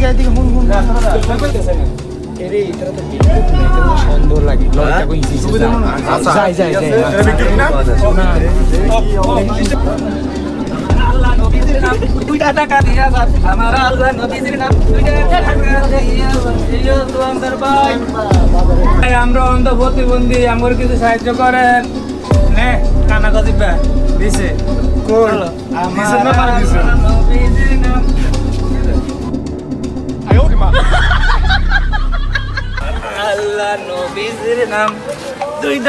এদিকে এদিকে হুন হুন এরে এটা তো বিদ্যুৎ না এটা তো সুন্দর লাগে লয়টা কই ইসি যাই যাই যাই এটা বিক্রি না আল্লাহ নবীজির নাম 2 টাকা দিয়া যান আমার আল্লাহ নবীজির নাম 2 টাকা দিয়া যান এই দোকানদার ভাই আমরা অন্ধ প্রতিবন্ধী আমার কিছু সাহায্য করেন নে কানা গজিবা দিছে কই দিছে না পারে দিছে নবীজির নাম আল্লাহ নবীজির নাম 2